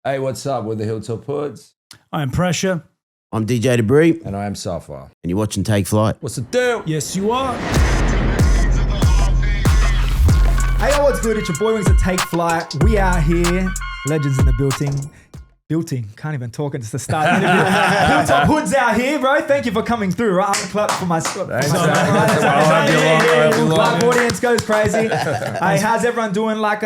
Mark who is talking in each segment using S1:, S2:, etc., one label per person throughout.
S1: Hey, what's up? We're the Hilltop Hoods.
S2: I am Pressure.
S3: I'm DJ Debris,
S1: And I am Sapphire.
S3: and you're watching Take Flight.
S1: What's the deal?
S2: Yes, you are.
S4: Hey, yo, what's good? It's your boy Wings to Take Flight. We are here. Legends in the building. Can't even talk. It's the start of the interview. Hilltop Hoods out here, bro. Thank you for coming through, right? I'm clap for my
S1: Thanks,
S4: myself,
S1: man.
S4: right?
S1: I hope you
S4: Live
S1: love it.
S4: audience goes crazy. Hey, how's everyone doing? Like,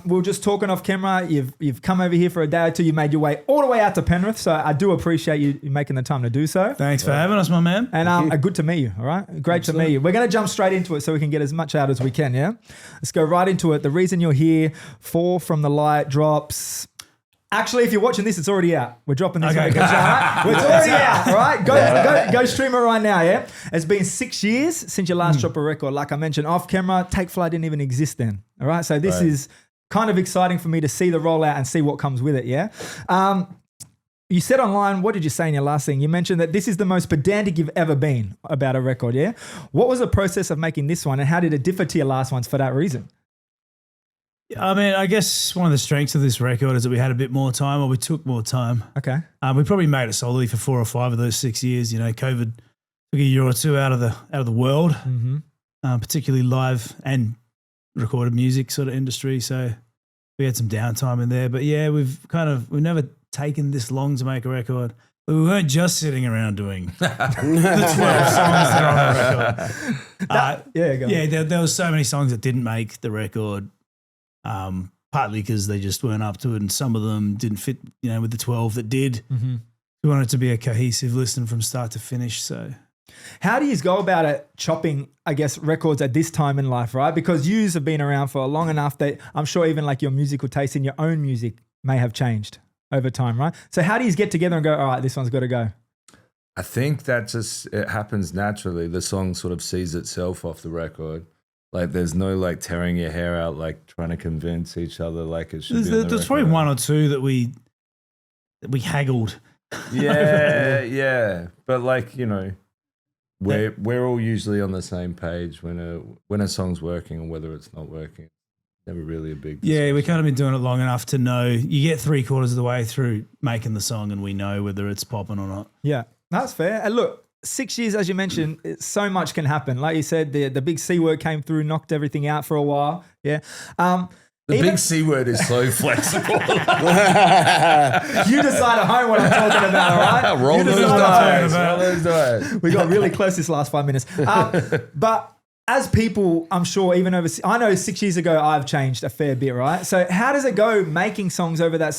S4: we were just talking off camera. You've come over here for a day or two. You made your way all the way out to Penrith, so I do appreciate you making the time to do so.
S2: Thanks for having us, my man.
S4: And good to meet you, all right? Great to meet you. We're going to jump straight into it so we can get as much out as we can, yeah? Let's go right into it. The reason you're here, Fall From The Light drops... Actually, if you're watching this, it's already out. We're dropping this.
S2: Okay.
S4: It's already out, all right? Go stream it right now, yeah? It's been 6 years since you last dropped a record. Like I mentioned, off camera, Take Flight didn't even exist then, all right? So this is kind of exciting for me to see the rollout and see what comes with it, yeah? You said online, what did you say in your last thing? You mentioned that this is the most pedantic you've ever been about a record, yeah? What was the process of making this one and how did it differ to your last ones for that reason?
S2: I mean, I guess one of the strengths of this record is that we had a bit more time, or we took more time.
S4: Okay.
S2: We probably made it solidly for 4 or 5 of those 6 years. You know, COVID took a year or two out of the world, particularly live and recorded music sort of industry. So we had some downtime in there. But yeah, we've never taken this long to make a record. But we weren't just sitting around doing the 12 songs that are on the record. There was so many songs that didn't make the record. Partly because they just weren't up to it, and some of them didn't fit, you know, with the 12 that did. We wanted it to be a cohesive listen from start to finish. So,
S4: how do you go about it, chopping, I guess, records at this time in life, right? Because yous have been around for long enough that I'm sure even like your musical taste in your own music may have changed over time, right? So, how do you get together and go, all right, this one's got to go?
S1: I think that it happens naturally. The song sort of sees itself off the record. Like, there's no like tearing your hair out, like trying to convince each other like it should be.
S2: There's probably 1 or 2 that we haggled.
S1: Yeah. But like, you know, we're all usually on the same page when a song's working and whether it's not working. Never really a big discussion.
S2: Yeah, we've kind of been doing it long enough to know. You get 3/4 of the way through making the song, and we know whether it's popping or not.
S4: Yeah, that's fair. And look, 6 years, as you mentioned, so much can happen. Like you said, the big C word came through, knocked everything out for a while. Yeah.
S1: The big C word is so flexible.
S4: You decide at home what I'm talking about, all right?
S1: Roll
S4: You
S1: those
S4: decide at home.
S1: dice. Roll those dice.
S4: We got really close this last 5 minutes. But as people, I'm sure even I know 6 years ago, I've changed a fair bit, right? So how does it go making songs over that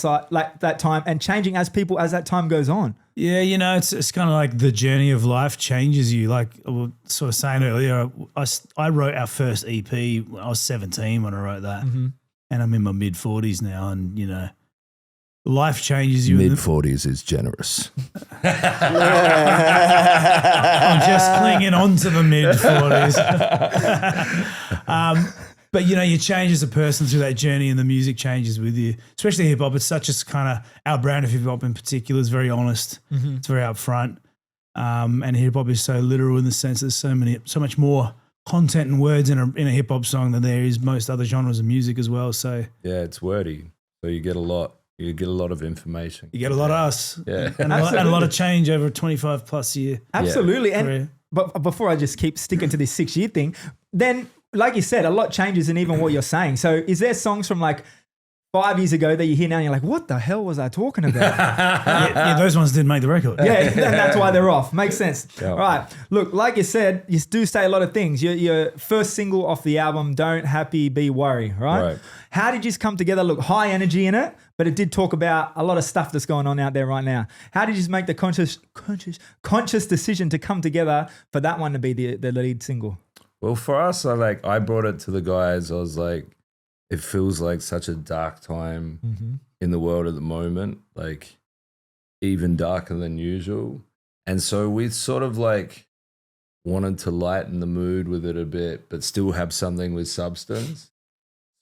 S4: time and changing as that time goes on?
S2: Yeah, you know, it's kind of like the journey of life changes you. Like I was sort of saying earlier, I wrote our first EP when I was 17 when I wrote that. And I'm in my mid-40s now, and, you know, life changes you.
S1: Mid-40s is generous.
S2: I'm just clinging on to the mid-40s. But, you know, you change as a person through that journey, and the music changes with you, especially hip-hop. It's such a kind of, our brand of hip-hop in particular is very honest. It's very upfront. And hip-hop is so literal in the sense there's so much more content and words in a hip-hop song than there is most other genres of music as well. So
S1: yeah, it's wordy. So you get a lot. You get a lot of information.
S2: You get a lot of us.
S1: Yeah.
S2: And a lot of change over a 25 plus year.
S4: Absolutely.
S2: career.
S4: But before I just keep sticking to this 6 year thing, then like you said, a lot changes in even what you're saying. So is there songs from like 5 years ago that you hear now and you're like, what the hell was I talking about?
S2: yeah, those ones didn't make the record.
S4: Yeah, and that's why they're off. Makes sense.
S1: Yeah.
S4: All right. Look, like you said, you do say a lot of things. Your first single off the album, Don't Happy, Be Worry, right? How did you come together? Look, high energy in it, but it did talk about a lot of stuff that's going on out there right now. How did you just make the conscious decision to come together for that one to be the lead single?
S1: Well, for us, I brought it to the guys. I was like, it feels like such a dark time in the world at the moment, like even darker than usual. And so we sort of like wanted to lighten the mood with it a bit, but still have something with substance.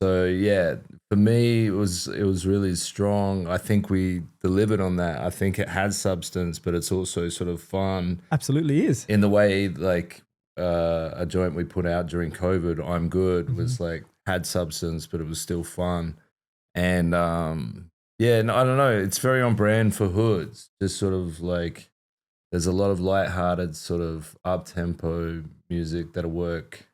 S1: So yeah, for me, it was really strong. I think we delivered on that. I think it had substance, but it's also sort of fun.
S4: Absolutely is.
S1: In the way like a joint we put out during COVID, I'm Good, was like, had substance, but it was still fun. And Yeah, no, I don't know. It's very on brand for hoods. Just sort of like there's a lot of lighthearted sort of up-tempo music that'll work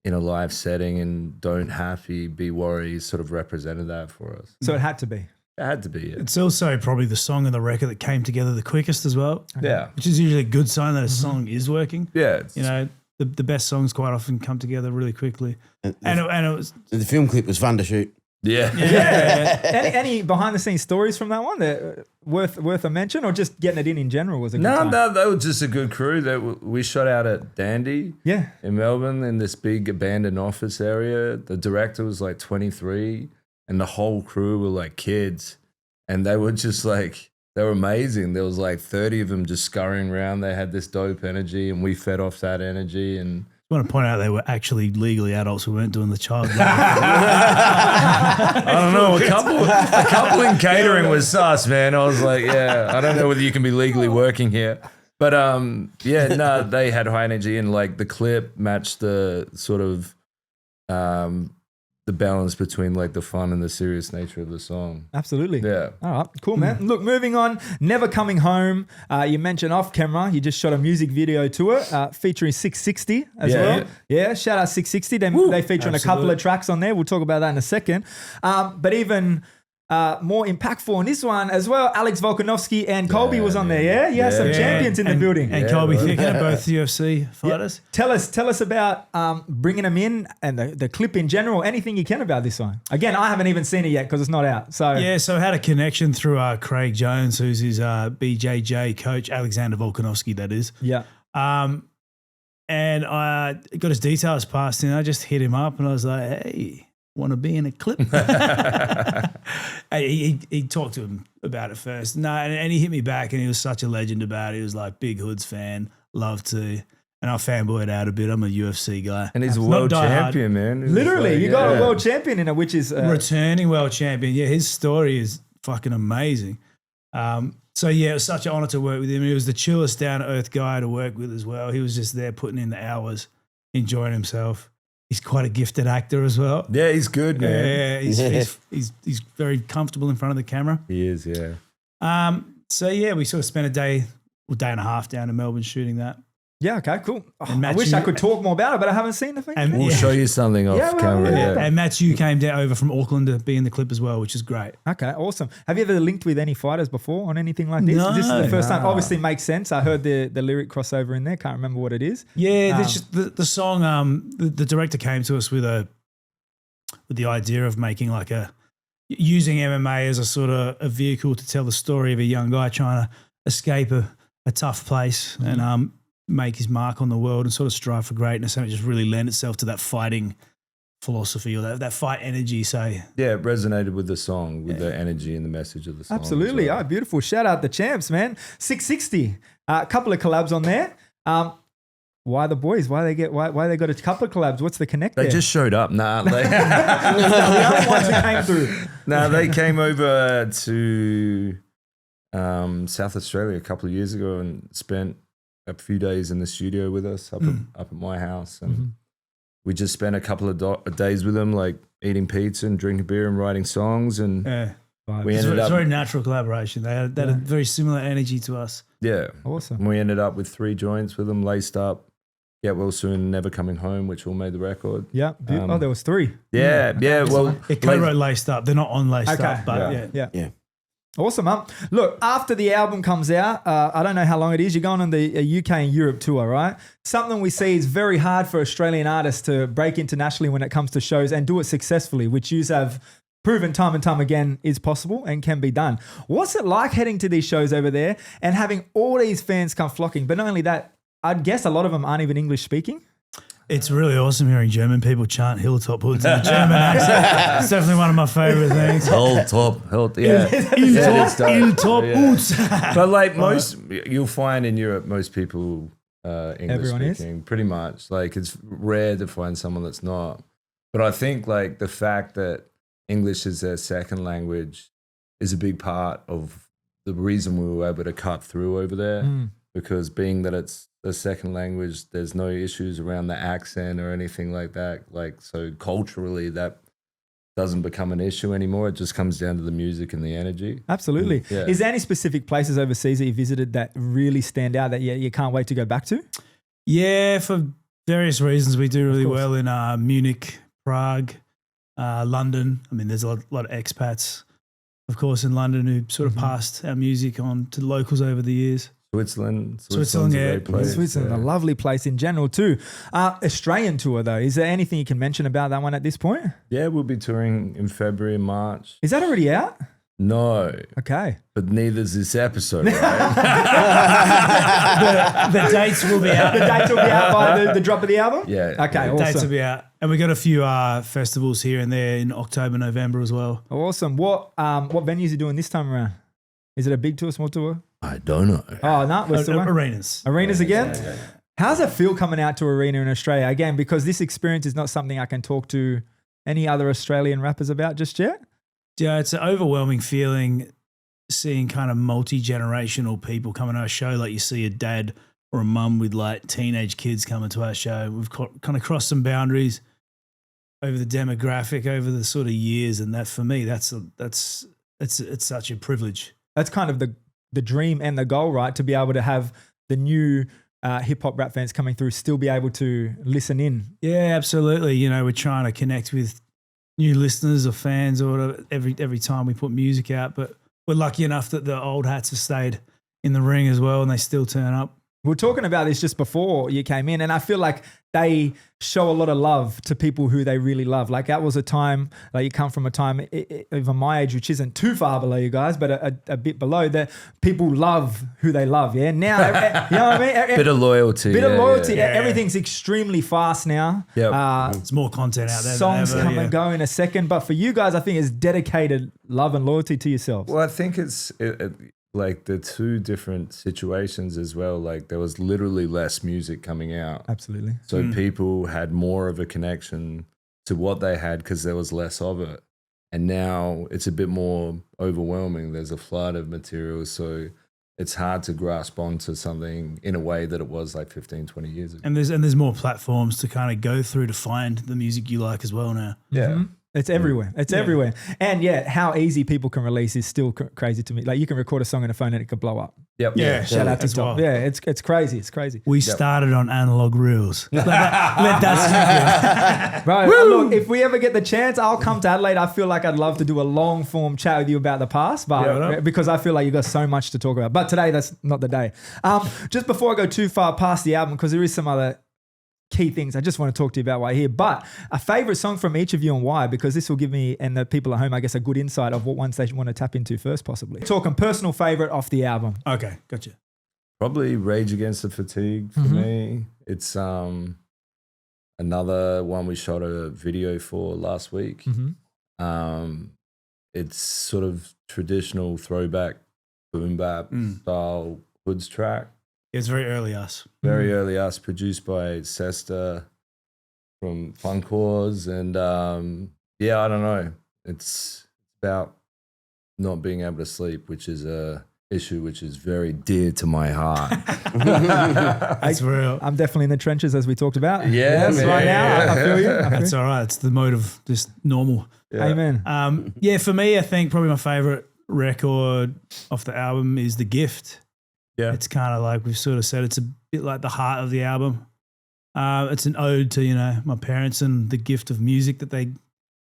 S1: in a live setting, and Don't Happy, Be Worried sort of represented that for us.
S4: So it had to be.
S1: It had to be, yeah.
S2: It's also probably the song and the record that came together the quickest as well.
S1: Yeah.
S2: Which is usually a good sign that a song is working.
S1: Yeah.
S2: You know, the best songs quite often come together really quickly. And it was
S3: The film clip was fun to shoot.
S1: Yeah.
S4: Yeah. any behind the scenes stories from that one that worth a mention, or just getting it in general was a good time?
S1: No, that was just a good crew. That we shot out at Dandy,
S4: Yeah.
S1: in Melbourne, in this big abandoned office area. The director was like 23, and the whole crew were like kids, and they were just like they were amazing. There was like 30 of them just scurrying around. They had this dope energy, and we fed off that energy. And
S2: I want to point out they were actually legally adults who weren't doing the child labor.
S1: I don't know, a couple in catering was sus, man. I was like, yeah, I don't know whether you can be legally working here. But yeah, no, they had high energy, and like the clip matched the sort of the balance between like the fun and the serious nature of the song.
S4: Absolutely.
S1: Yeah.
S4: All right. Cool, man. Look, moving on. Never Coming Home. You mentioned off camera. You just shot a music video to it featuring 660 as well. Yeah. Shout out 660. They feature on a couple of tracks on there. We'll talk about that in a second. But even more impactful on this one as well, Alex Volkanovski and Colby was on there. Yeah. You had some champions in the building.
S2: And Colby Thicker, both UFC fighters.
S4: Tell us about bringing them in and the clip in general. Anything you can about this one. Again, I haven't even seen it yet because it's not out. So
S2: so I had a connection through Craig Jones, who's his BJJ coach, Alexander Volkanovski, that is.
S4: Yeah.
S2: And I got his details passed in. I just hit him up and I was like, hey, want to be in a clip? he talked to him about it first. No, and he hit me back, and he was such a legend about it. He was like, big Hoods fan, love to. And I fanboyed out a bit. I'm a UFC guy.
S1: And he's a world champion, man.
S4: Literally, you got a world champion in it, which is...
S2: returning world champion. Yeah, his story is fucking amazing. So yeah, it was such an honor to work with him. He was the chillest, down-to-earth guy to work with as well. He was just there putting in the hours, enjoying himself. He's quite a gifted actor as well.
S1: Yeah, he's good, man.
S2: Yeah, he's very comfortable in front of the camera.
S1: He is, yeah.
S2: So yeah, we sort of spent a day and a half down in Melbourne shooting that.
S4: Yeah, okay, cool. I wish I could talk more about it, but I haven't seen the thing.
S2: And
S1: we'll show you something off camera.
S2: Yeah. And Matthew came down over from Auckland to be in the clip as well, which is great.
S4: Okay, awesome. Have you ever linked with any fighters before on anything like this?
S2: No.
S4: This is the first time. Obviously makes sense. I heard the lyric crossover in there. Can't remember what it is.
S2: Yeah, the song, the director came to us with the idea of making like using MMA as a sort of a vehicle to tell the story of a young guy trying to escape a tough place and make his mark on the world and sort of strive for greatness. And it just really lent itself to that fighting philosophy or that fight energy. So
S1: yeah, it resonated with the song, with the energy and the message of the song.
S4: Absolutely.
S1: Well.
S4: Oh, beautiful. Shout out the champs, man. 660. A couple of collabs on there. Why the boys? Why they got a couple of collabs? What's the connect
S1: They
S4: there?
S1: just showed up. Nah, they,
S4: the other ones who came through.
S1: nah, they came over to South Australia a couple of years ago and spent a few days in the studio with us up at my house, and we just spent a couple of days with them, like eating pizza and drinking beer and writing songs, and we ended
S2: it's
S1: up
S2: very natural collaboration. They had a very similar energy to us.
S1: Yeah,
S4: awesome.
S1: And we ended up with 3 joints with them, Laced Up, Get Well Soon, Never Coming Home, which all made the record.
S4: Yeah, there was 3.
S1: Yeah. Well,
S2: it co-wrote Laced Up. They're not on Laced Up, but
S4: yeah. Awesome, Look, after the album comes out, I don't know how long it is. You're going on the UK and Europe tour, right? Something we see is very hard for Australian artists to break internationally when it comes to shows and do it successfully, which you have proven time and time again is possible and can be done. What's it like heading to these shows over there and having all these fans come flocking? But not only that, I'd guess a lot of them aren't even English speaking.
S2: It's really awesome hearing German people chant Hilltop Hoods in a German accent. It's definitely one of my favorite things.
S1: Hilltop, yeah.
S2: Hilltop Hoods.
S1: But like you'll find in Europe, most people English speaking, pretty much. Like it's rare to find someone that's not. But I think like the fact that English is their second language is a big part of the reason we were able to cut through over there. Because being that it's the second language, there's no issues around the accent or anything like that. Like, so culturally that doesn't become an issue anymore. It just comes down to the music and the energy.
S4: Absolutely.
S1: Yeah.
S4: Is there any specific places overseas that you visited that really stand out that you can't wait to go back to?
S2: Yeah, for various reasons, we do really
S4: course.
S2: well in Munich, Prague, London. I mean, there's a lot of expats, of course, in London who sort of passed our music on to the locals over the years.
S1: Switzerland,
S2: Switzerland,
S1: a
S2: yeah.
S1: great place.
S4: Switzerland,
S1: yeah.
S4: a lovely place in general too. Australian tour though, is there anything you can mention about that one at this point?
S1: Yeah, we'll be touring in February and March.
S4: Is that already out?
S1: No,
S4: Okay.
S1: but neither's this episode, right?
S2: The dates will be out.
S4: The dates will be out by the drop of the album?
S1: Yeah.
S4: Okay,
S1: Yeah.
S4: awesome.
S2: Dates will be out. And we got a few festivals here and there in October, November as well.
S4: Awesome. What venues are you doing this time around? Is it a big tour, small tour?
S1: I don't know.
S4: Oh, no. What's the one?
S2: Arenas.
S4: Arenas again?
S1: Yeah.
S4: How's it feel coming out to arena in Australia? Again, because this experience is not something I can talk to any other Australian rappers about just yet.
S2: Yeah, it's an overwhelming feeling seeing kind of multi-generational people coming to our show. Like you see a dad or a mum with like teenage kids coming to our show. We've kind of crossed some boundaries over the demographic, over the sort of years. And that for me, it's such a privilege.
S4: That's kind of the dream and the goal, right? To be able to have the new hip hop rap fans coming through still be able to listen in.
S2: Yeah, absolutely. You know, we're trying to connect with new listeners or fans or whatever every time we put music out. But we're lucky enough that the old hats have stayed in the ring as well and they still turn up.
S4: We were talking about this just before you came in, and I feel like they show a lot of love to people who they really love. Like that was a time, like you come from a time even my age, which isn't too far below you guys, but a bit below, that people love who they love. Yeah. Now, you know what I mean?
S1: Bit of loyalty.
S4: Bit of loyalty.
S2: Yeah.
S4: Everything's extremely fast now.
S1: Yep.
S2: There's more content out there.
S4: Songs
S2: than ever,
S4: come and go in a second. But for you guys, I think it's dedicated love and loyalty to yourselves.
S1: Well, I think it's like the two different situations as well. Like there was literally less music coming out.
S4: Absolutely.
S1: So people had more of a connection to what they had because there was less of it. And now it's a bit more overwhelming. There's a flood of material. So it's hard to grasp onto something in a way that it was like 15, 20 years ago.
S2: And there's more platforms to kind of go through to find the music you like as well now.
S1: Yeah.
S4: It's everywhere. It's everywhere. And yeah, how easy people can release is still crazy to me. Like you can record a song on a phone and it could blow up.
S1: Yep.
S2: Yeah.
S4: Shout out to
S2: As
S4: TikTok.
S2: well.
S4: Yeah, it's crazy. It's crazy.
S2: We started on analog reels. Let that sink in.
S4: Bro, look, if we ever get the chance, I'll come to Adelaide. I feel like I'd love to do a long form chat with you about the past, but because I feel like you've got so much to talk about. But today, that's not the day. Just before I go too far past the album, because there is some other key things I just want to talk to you about while you're here, but a favorite song from each of you and why, because this will give me and the people at home, I guess, a good insight of what ones they want to tap into first, possibly. Talking personal favorite off the album.
S2: Okay, gotcha.
S1: Probably Rage Against the Fatigue for me. It's another one we shot a video for last week. It's sort of traditional throwback boom bap style hoods track.
S2: It's very early us.
S1: Very early us, produced by Sesta from Funkors. And yeah, I don't know. It's about not being able to sleep, which is a issue which is very dear to my heart.
S2: That's real.
S4: I'm definitely in the trenches as we talked about.
S1: Yeah,
S4: Yes,
S1: man.
S4: right now. I feel you.
S2: That's all right. It's the mode of just normal.
S1: Yeah.
S4: Amen.
S2: Yeah, for me, I think probably my favorite record off the album is The Gift.
S1: Yeah.
S2: It's kind of like we've sort of said, it's a bit like the heart of the album. It's an ode to, my parents and the gift of music that they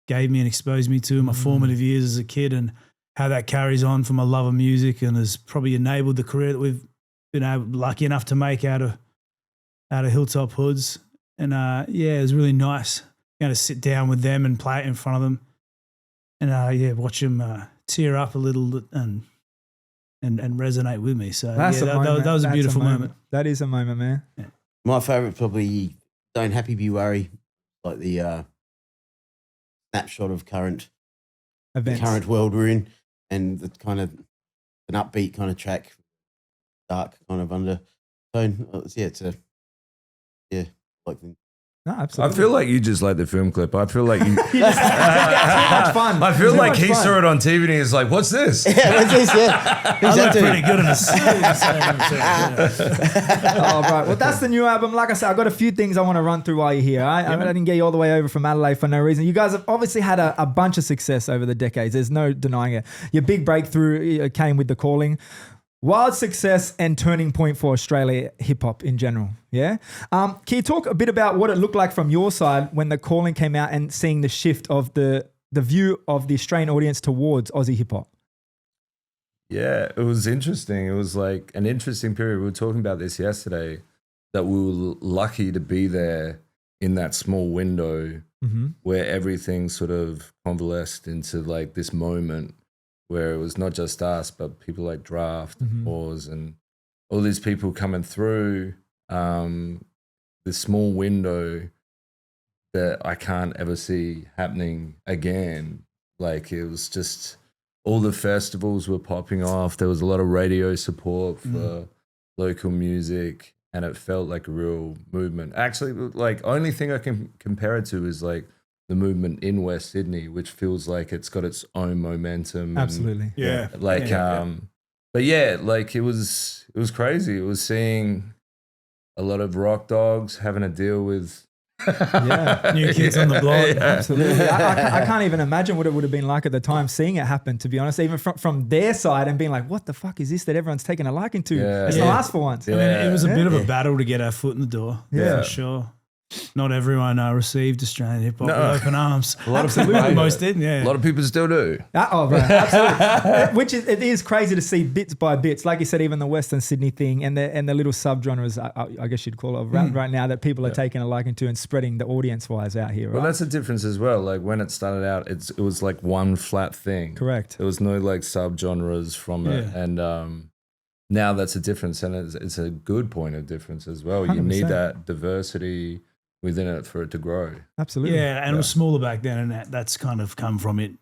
S2: gave me and exposed me to in my formative years as a kid, and how that carries on from a love of music and has probably enabled the career that we've been lucky enough to make out of Hilltop Hoods. And yeah, it was really nice to sit down with them and play it in front of them, and watch them tear up a little and resonate with me. So
S4: That's
S2: yeah,
S4: a moment.
S2: that was a
S4: That's
S2: beautiful moment.
S4: That is a moment, man.
S3: My favourite probably Don't Happy Be Worry, like the snapshot of current
S4: Events.
S3: world we're in, and the kind of an upbeat kind of track, dark kind of undertone. It's like the
S4: No,
S1: I
S4: absolutely.
S1: feel like you just like the film clip. I feel like you.
S4: too much fun.
S1: I feel
S4: Too
S1: like
S4: much
S1: he
S4: fun.
S1: saw it on TV and he's like, "What's this?"
S3: Yeah, what's this? Yeah. Who's
S2: I
S3: that
S2: look
S3: dude?
S2: pretty good in a suit.
S4: Oh, right. Well, that's the new album. Like I said, I've got a few things I want to run through while you're here. I didn't get you all the way over from Adelaide for no reason. You guys have obviously had a bunch of success over the decades. There's no denying it. Your big breakthrough came with The Calling. Wild success and turning point for Australia hip hop in general. Yeah. Can you talk a bit about what it looked like from your side when The Calling came out and seeing the shift of the view of the Australian audience towards Aussie hip hop?
S1: Yeah, it was interesting. It was like an interesting period. We were talking about this yesterday, that we were lucky to be there in that small window where everything sort of convalesced into like this moment where it was not just us, but people like Draft, Oz, and all these people coming through this small window that I can't ever see happening again. Like, it was just, all the festivals were popping off. There was a lot of radio support for local music, and it felt like a real movement. Actually, like, only thing I can compare it to is like the movement in West Sydney, which feels like it's got its own momentum.
S4: Absolutely.
S2: Yeah.
S1: Like, but yeah, like it was crazy. It was seeing a lot of rock dogs having to deal with
S2: New kids on the block.
S4: Absolutely. I can't even imagine what it would have been like at the time seeing it happen, to be honest, even from their side, and being like, what the fuck is this that everyone's taking a liking to? It's not us for once.
S2: I mean, it was a bit of a battle to get our foot in the door.
S1: Yeah.
S2: For sure. Not everyone received Australian hip hop with
S1: No.
S2: open arms.
S1: a lot of people.
S2: Most didn't,
S1: A lot of people still do.
S4: Oh, right. Absolutely. Which is, it is crazy to see bits by bits. Like you said, even the Western Sydney thing and the little subgenres, I guess you'd call it, right now that people are taking a liking to and spreading the audience-wise out here, right?
S1: Well, that's the difference as well. Like when it started out, it was like one flat thing.
S4: Correct.
S1: There was no like subgenres from it, and now that's a difference, and it's a good point of difference as well. You
S4: 100%.
S1: need that diversity within it for it to grow.
S4: Absolutely.
S2: Yeah, and it was smaller back then, and that's kind of come from it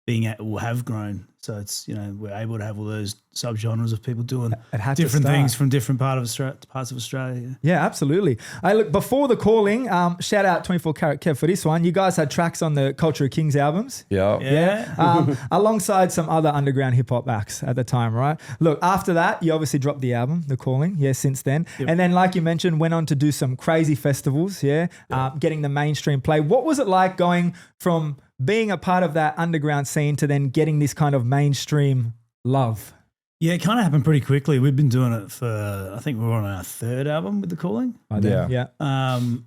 S2: being have grown. So it's, we're able to have all those subgenres of people doing
S4: It had to
S2: different
S4: start.
S2: things from different parts of Australia.
S4: Yeah, absolutely. Look, before The Calling, shout out 24 Karat Kev for this one. You guys had tracks on the Culture of Kings albums.
S1: Yeah.
S4: Alongside some other underground hip hop acts at the time, right? Look, after that, you obviously dropped the album, The Calling, since then.
S2: Yep.
S4: And then, like you mentioned, went on to do some crazy festivals, getting the mainstream play. What was it like going from being a part of that underground scene to then getting this kind of mainstream love?
S2: Yeah, it kind of happened pretty quickly. We've been doing it for, I think we're on our third album with The Calling.
S4: Yeah.
S2: And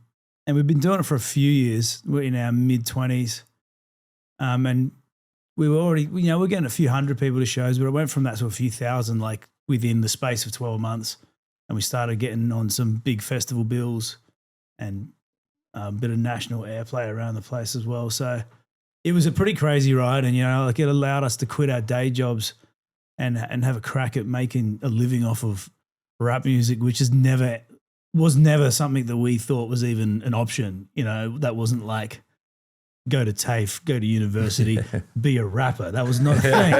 S2: we've been doing it for a few years. We're in our mid-20s. And we were already, we're getting a few hundred people to shows, but it went from that to a few thousand, like within the space of 12 months. And we started getting on some big festival bills and a bit of national airplay around the place as well. So it was a pretty crazy ride. And, it allowed us to quit our day jobs and have a crack at making a living off of rap music, which was never something that we thought was even an option. That wasn't like go to TAFE, go to university, be a rapper. That was not a thing.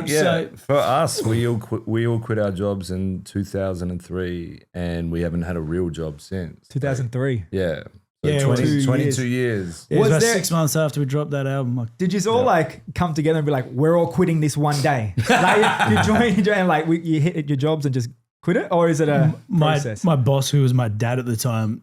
S2: So
S1: for us, we all quit our jobs in 2003, and we haven't had a real job since.
S4: 2003.
S1: Yeah. So
S2: Yeah,
S1: 22 years.
S2: it was
S4: Was
S2: about
S4: there-
S2: 6 months after we dropped that album.
S4: Did you all like come together and be like, we're all quitting this one day? Like you join and like you hit your jobs and just quit it? Or is it a process?
S2: My boss, who was my dad at the time,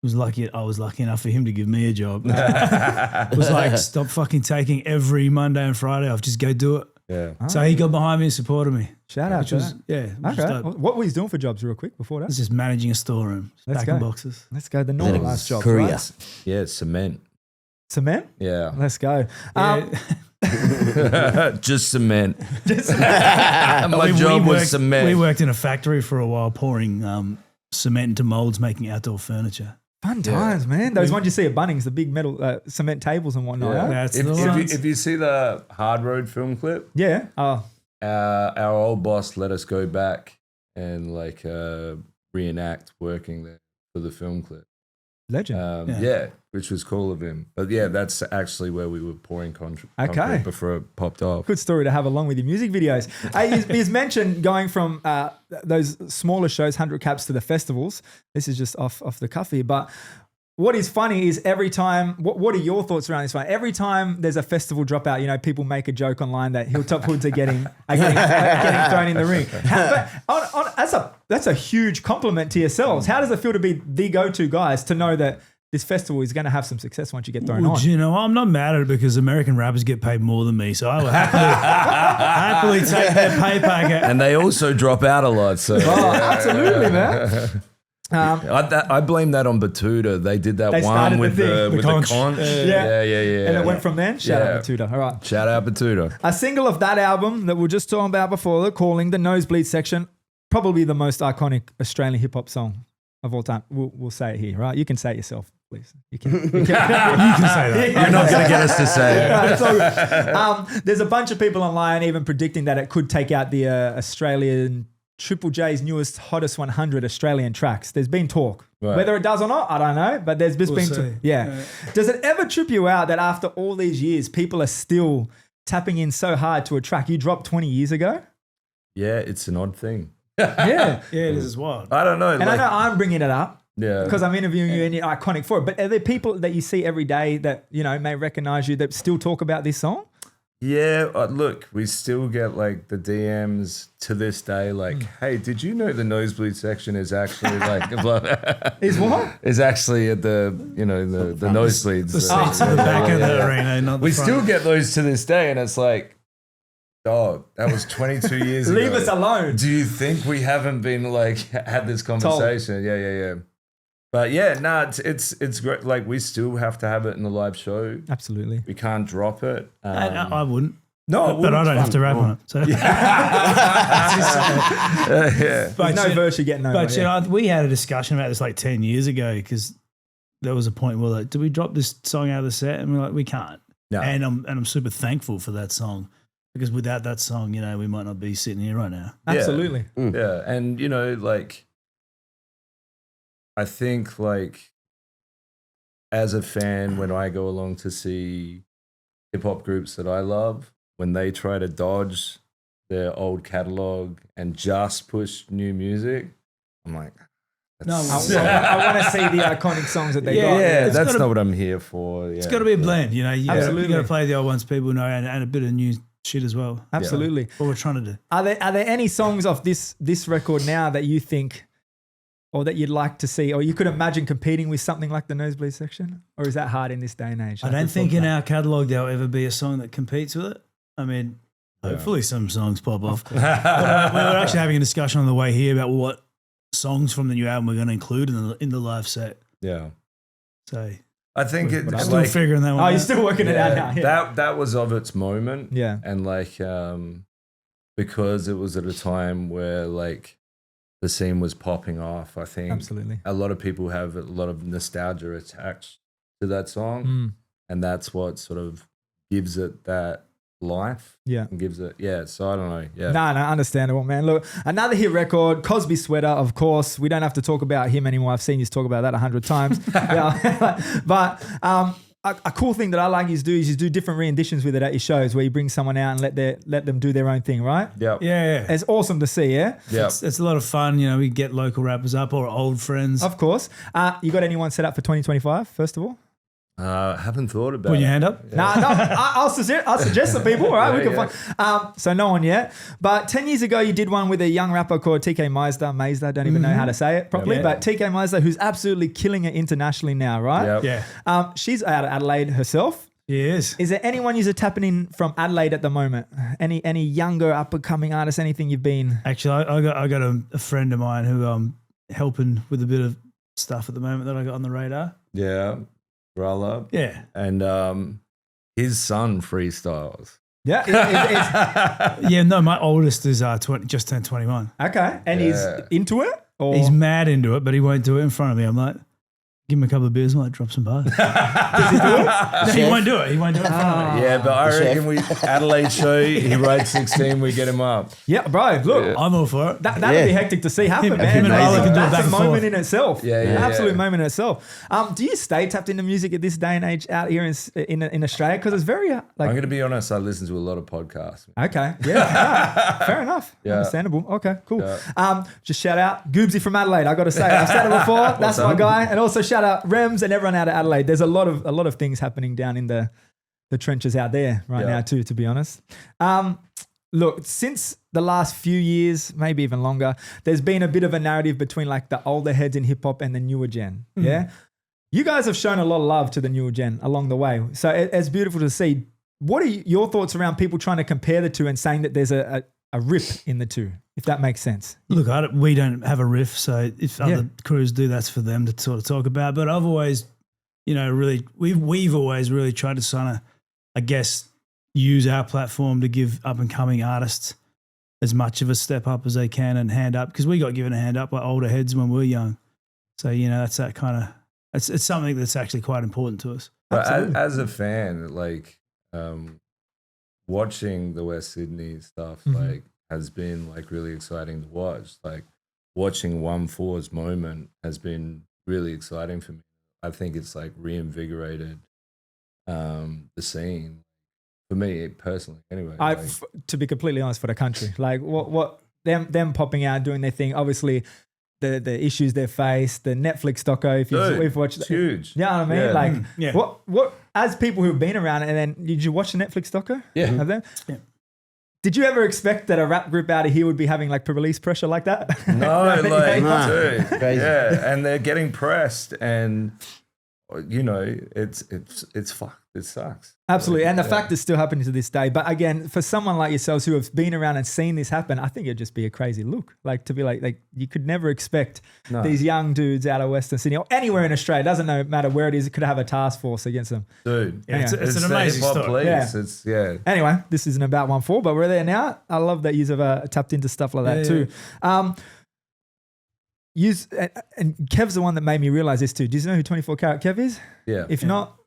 S2: was lucky. I was lucky enough for him to give me a job. Was like, stop fucking taking every Monday and Friday off. Just go do it.
S1: Yeah.
S2: So he got behind me and supported me.
S4: Shout out
S2: Which
S4: to
S2: was,
S4: that.
S2: yeah. Which was
S4: Okay.
S2: dope.
S4: What were you doing for jobs real quick before
S2: I
S4: that?
S2: was just managing a storeroom,
S4: Let's
S2: packing
S4: go.
S2: boxes.
S4: Let's go. The normal ass job,
S3: Korea.
S4: right?
S1: Yeah, cement.
S4: Cement?
S1: Yeah.
S4: Let's go.
S1: Just cement.
S2: I
S1: My
S2: mean,
S1: job
S2: we
S1: was
S2: worked-
S1: cement.
S2: We worked in a factory for a while pouring cement into molds, making outdoor furniture.
S4: Fun times, man. Those ones you see at Bunnings, the big metal cement tables and whatnot.
S1: Yeah.
S4: Huh?
S2: That's
S1: If,
S2: the
S1: if, you,
S2: ones.
S1: if you see the Hard Road film clip,
S4: Yeah. Oh,
S1: our old boss let us go back and like reenact working there for the film clip.
S4: legend.
S1: Yeah, which was cool of him. But yeah, that's actually where we were pouring concrete before it popped off.
S4: Good story to have along with your music videos. He's mentioned going from those smaller shows, 100 caps, to the festivals. This is just off the cuff here. But what is funny is every time, what are your thoughts around this one? Every time there's a festival dropout, you know, people make a joke online that Hilltop hoods are getting thrown in the ring. That's a huge compliment to yourselves. How does it feel to be the go-to guys to know that this festival is going to have some success once you get thrown on?
S2: You know, I'm not mad at it because American rappers get paid more than me, so I will happily take their pay packet.
S1: And they also drop out a lot. So
S4: absolutely, man.
S1: I blame that on Batuta. They did that one with the conch. Yeah.
S4: And it went from there. Shout out Batuta. All right.
S1: Shout out Batuta.
S4: A single of that album that we were just talking about before, calling The Nosebleed Section, probably the most iconic Australian hip hop song of all time. We'll say it here, right? You can say it yourself, please. You can say that.
S1: You're not going to get us to say it.
S4: So, there's a bunch of people online even predicting that it could take out the Australian Triple J's newest, hottest 100 Australian tracks. There's been talk. Right. Whether it does or not, I don't know. But there's just been talk. Yeah. Does it ever trip you out that after all these years, people are still tapping in so hard to a track you dropped 20 years ago?
S1: Yeah, it's an odd thing.
S2: Yeah, it is as well.
S1: I don't know.
S4: And I know I'm bringing it up.
S1: Yeah.
S4: Because I'm interviewing you and you're iconic for it. But are there people that you see every day that, you know, may recognize you that still talk about this song?
S1: Yeah, look, we still get like the DMs to this day, like, hey, did you know the Nosebleed Section is actually like
S4: is what?
S1: Is actually at the nosebleeds.
S2: The seats at the back of the arena, not the
S1: we
S2: front.
S1: still get those to this day, and it's like, dog, that was 22 years ago.
S4: Leave us alone.
S1: Do you think we haven't been like had this conversation? Yeah. But yeah, it's great. Like we still have to have it in the live show.
S4: Absolutely.
S1: We can't drop it.
S2: I wouldn't.
S1: No,
S2: but I don't have to rap on it. So.
S4: But no verse, you get no.
S2: But you know, we had a discussion about this like 10 years ago because there was a point where like, do we drop this song out of the set? And we're like, we can't. No. And I'm super thankful for that song because without that song, you know, we might not be sitting here right now.
S4: Absolutely.
S1: Yeah, and you know, like. I think like as a fan, when I go along to see hip hop groups that I love, when they try to dodge their old catalog and just push new music, I'm like,
S4: I want to see the iconic songs that they got.
S1: Yeah, that's not what I'm here for. Yeah.
S2: It's got to be a blend, you know. You got to play the old ones people know and a bit of new shit as well.
S4: Absolutely.
S2: What we're trying to do.
S4: Are there any songs off this record now that you think or that you'd like to see, or you could imagine competing with something like the Nosebleed Section? Or is that hard in this day and age?
S2: I don't think in our catalogue there'll ever be a song that competes with it. I mean, hopefully some songs pop off. We were actually having a discussion on the way here about what songs from the new album we're going to include in the live set.
S1: Yeah.
S2: So
S1: I think it's
S2: still
S1: like,
S2: figuring that one out.
S4: You're still working it out now. Yeah.
S1: That was of its moment.
S4: Yeah.
S1: And like, because it was at a time where like, the scene was popping off. I think
S4: absolutely
S1: a lot of people have a lot of nostalgia attached to that song, and that's what sort of gives it that life.
S4: Yeah,
S1: and gives it. Yeah, so I don't know. Yeah,
S4: no, understandable, man. Look, another hit record, Cosby Sweater. Of course, we don't have to talk about him anymore. I've seen you talk about that 100 times. But a cool thing that I like is you do different renditions with it at your shows where you bring someone out and let them do their own thing, right?
S2: Yeah.
S4: It's awesome to see, yeah?
S1: Yeah.
S2: It's a lot of fun. You know, we get local rappers up or old friends.
S4: Of course. You got anyone set up for 2025, first of all?
S1: Haven't thought about it.
S2: Put your hand up?
S4: Yeah. No, I'll suggest some people, all right? We can find. So no one yet. But 10 years ago, you did one with a young rapper called TK Mazda. Don't even know how to say it properly. But TK Mazda, who's absolutely killing it internationally now, right?
S1: Yep.
S2: Yeah.
S4: She's out of Adelaide herself.
S2: Yes.
S4: Is there anyone you're tapping in from Adelaide at the moment? Any younger up-and-coming artists, anything you've been?
S2: Actually, I got a friend of mine who I'm helping with a bit of stuff at the moment that I got on the radar.
S1: Yeah. Roll
S2: yeah,
S1: and his son Freestyles.
S4: Yeah,
S2: yeah. No, my oldest is just turned 21.
S4: Okay, and he's into it.
S2: Or? He's mad into it, but he won't do it in front of me. I'm like, Give him a couple of beers, might drop some bars. Does he do it? No, he won't do it. He won't do it.
S1: Yeah, but I reckon we Adelaide show, he wrote 16, we get him up.
S4: Yeah, bro, look.
S2: I'm all for it.
S4: That'd be hectic to see happen,
S2: Him
S4: man.
S2: and Riley can do it
S4: That's
S2: back
S4: a
S2: and
S4: moment
S2: forth.
S4: in itself.
S1: Yeah,
S4: Absolute moment in itself. Do you stay tapped into music at this day and age out here in Australia? Because it's very
S1: I'm going to be honest, I listen to a lot of podcasts.
S4: Okay. Yeah. Fair enough.
S1: Yeah.
S4: Understandable. Okay. Cool.
S1: Yeah.
S4: Just shout out Goobsy from Adelaide. I got to say, I've said it before. That's my guy. And also shout out Rems and everyone out of Adelaide. There's a lot of things happening down in the trenches out there right now too, to be honest. Look, since the last few years, maybe even longer, there's been a bit of a narrative between like the older heads in hip hop and the newer gen. Mm-hmm. Yeah. You guys have shown a lot of love to the newer gen along the way. So it's beautiful to see. What are your thoughts around people trying to compare the two and saying that there's a rip in the two, if that makes sense?
S2: Look, we don't have a riff, so if other crews do, that's for them to sort of talk about. But I've always, we've always really tried to sort of, I guess, use our platform to give up and coming artists as much of a step up as they can and hand up, because we got given a hand up by older heads when we were young. So that's that kind of it's something that's actually quite important to us.
S1: But as a fan, like watching the West Sydney stuff, like has been like really exciting to watch. Like watching 1-4's moment has been really exciting for me. I think it's like reinvigorated the scene for me personally. Anyway,
S4: to be completely honest, for the country, like what them popping out doing their thing. Obviously, the issues they face, the Netflix doco. If you've watched,
S1: it's huge.
S4: You know what I mean? Like, what as people who've been around it, and then did you watch the Netflix doco?
S1: Yeah.
S4: Have they?
S2: Yeah.
S4: Did you ever expect that a rap group out of here would be having like release pressure like that?
S1: No,
S3: It's crazy.
S1: yeah, and they're getting pressed, and it's fucked. It sucks.
S4: Absolutely. And the fact is still happening to this day. But again, for someone like yourselves who have been around and seen this happen, I think it'd just be a crazy look. Like to be like you could never expect these young dudes out of Western Sydney or anywhere in Australia, doesn't matter where it is, it could have a task force against them.
S1: Dude.
S2: Yeah, it's an amazing story.
S4: Yeah. Anyway, this isn't about 1-4, but we're there now. I love that you've tapped into stuff like that too. And Kev's the one that made me realize this too. Do you know who 24 Karat Kev is?
S1: Yeah.
S4: If not,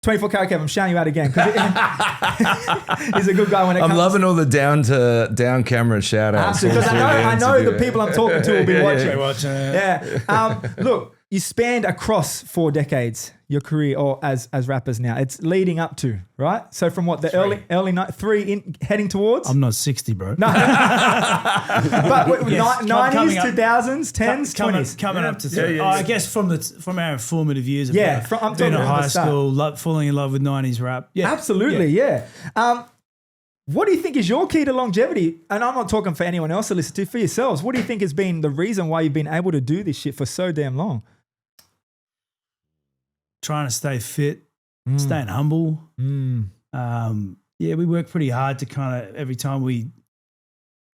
S4: 24 Karat Kev, I'm shouting you out again because he's a good guy when it comes.
S1: I'm loving all the down camera shout outs.
S4: Because I know the people I'm talking to will be watching.
S2: Yeah.
S4: Look, you spanned across 4 decades, your career, or as rappers now. It's leading up to, right? So from what, the early 3 heading towards?
S2: I'm not 60, bro.
S4: No. But 90s, 2000s, 10s, 20s.
S2: Coming up to 3. I guess from our formative years of
S4: I'm talking
S2: being in
S4: about
S2: high school, falling in love with 90s rap. Yeah.
S4: Absolutely, yeah. What do you think is your key to longevity? And I'm not talking for anyone else to listen to, for yourselves. What do you think has been the reason why you've been able to do this shit for so damn long?
S2: Trying to stay fit, staying humble. We work pretty hard to kind of, every time we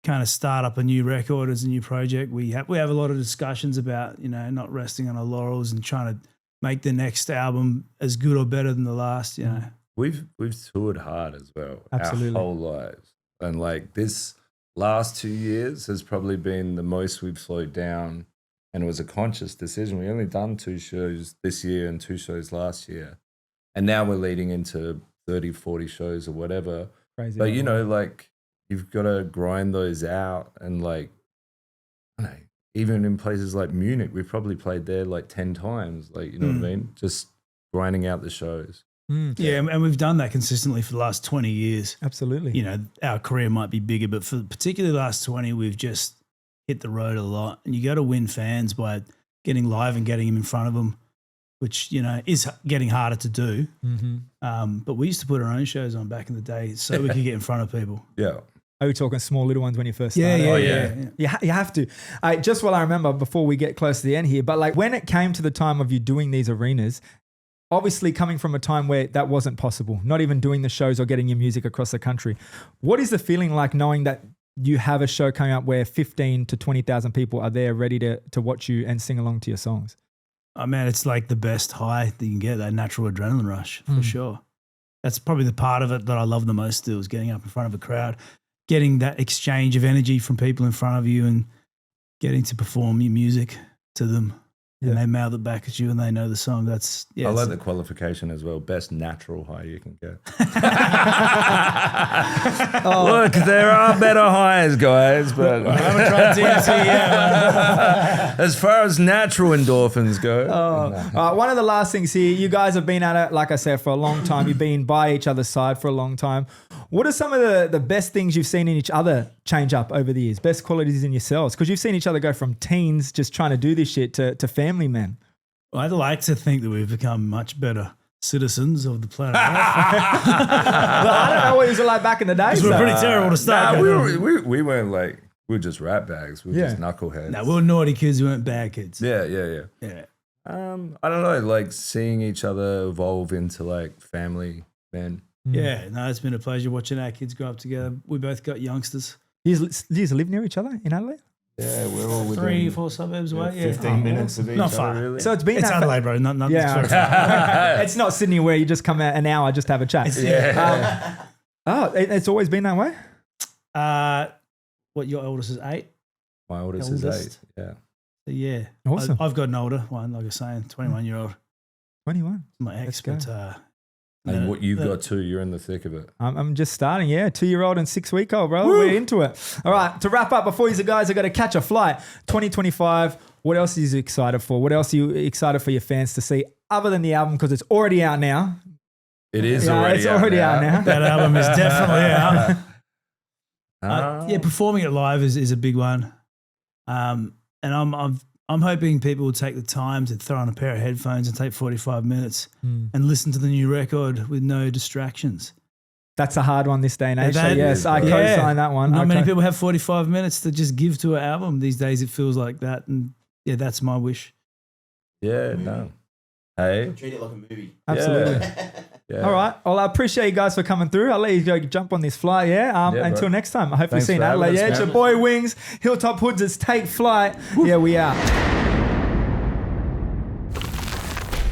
S2: kind of start up a new record as a new project, we have a lot of discussions about, not resting on our laurels and trying to make the next album as good or better than the last,
S1: We've toured hard as well,
S4: Absolutely.
S1: our whole lives. And like this last 2 years has probably been the most we've slowed down. And it was a conscious decision. We only done 2 shows this year and 2 shows last year. And now we're leading into 30, 40 shows or whatever.
S4: Crazy.
S1: But, like, you've got to grind those out. And, like, I don't know, even in places like Munich, we've probably played there like 10 times. Like, you know what I mean? Just grinding out the shows.
S2: Yeah, and we've done that consistently for the last 20 years.
S4: Absolutely.
S2: Our career might be bigger, but for particularly the last 20, we've just hit the road a lot. And you got to win fans by getting live and getting them in front of them, which, is getting harder to do. But we used to put our own shows on back in the day so we could get in front of people.
S1: Yeah.
S4: Are we talking small little ones when you first started?
S2: Yeah.
S4: You have to. Just while I remember, before we get close to the end here, but like when it came to the time of you doing these arenas, obviously coming from a time where that wasn't possible, not even doing the shows or getting your music across the country. What is the feeling like knowing that you have a show coming up where 15 to 20,000 people are there ready to watch you and sing along to your songs?
S2: Oh man, it's like the best high that you can get, that natural adrenaline rush for sure. That's probably the part of it that I love the most still, is getting up in front of a crowd, getting that exchange of energy from people in front of you and getting to perform your music to them. and they mouth it back at you and they know the song. That's
S1: I like the qualification as well. Best natural high you can get. Look, there are better highs, guys, but
S2: I haven't tried DMT yet.
S1: as far as natural endorphins go,
S4: one of the last things here, you guys have been at it, like I said, for a long time. You've been by each other's side for a long time. What are some of the best things you've seen in each other change up over the years? Best qualities in yourselves? Because you've seen each other go from teens just trying to do this shit to family men.
S2: I'd like to think that we've become much better citizens of the planet.
S4: Well, I don't know what it was like back in the day.
S2: We were pretty terrible to start.
S1: we weren't like, we were just rat bags. We were just knuckleheads.
S2: No, we were naughty kids. We weren't bad kids.
S1: Yeah.
S2: Yeah.
S1: I don't know, like seeing each other evolve into like family men.
S2: Yeah, no, it's been a pleasure watching our kids grow up together. We both got youngsters.
S4: Do you live near each other in Adelaide?
S1: Yeah, we're all within
S2: 3-4 suburbs away. Yeah,
S1: 15 minutes of each
S2: not
S1: other,
S2: far.
S1: really.
S4: So it's been
S2: It's
S4: that
S2: Adelaide, bro. Not
S4: it's not Sydney where you just come out an hour just to have a chat. It's always been that way?
S2: What, your oldest is 8?
S1: My oldest is 8. Yeah.
S2: So yeah.
S4: Awesome.
S2: I've got an older one, like I was saying, 21-year-old.
S4: 21.
S2: My ex,
S4: Let's
S2: but
S1: And what you've got too, you're in the thick of it.
S4: I'm just starting, 2-year-old and 6-week-old, bro. Woo! We're into it. All right, to wrap up, before you guys are going to catch a flight, 2025, what else are you excited for? What else are you excited for your fans to see other than the album? Because it's already out now.
S1: It is already
S4: out now.
S2: that album is definitely out. Performing it live is a big one. And I'm hoping people will take the time to throw on a pair of headphones and take 45 minutes and listen to the new record with no distractions.
S4: That's a hard one this day and age. So yes, I co-sign that one.
S2: Not many people have 45 minutes to just give to an album. These days it feels like that. And yeah, that's my wish.
S1: Yeah, no. Hey.
S3: Treat it like a movie.
S4: Absolutely.
S1: Yeah.
S4: All right. Well, I appreciate you guys for coming through. I'll let you go jump on this flight. Until next time. I hope you see you in Adelaide. It's your boy Wings, Hilltop Hoods. It's Take Flight. Yeah, we are.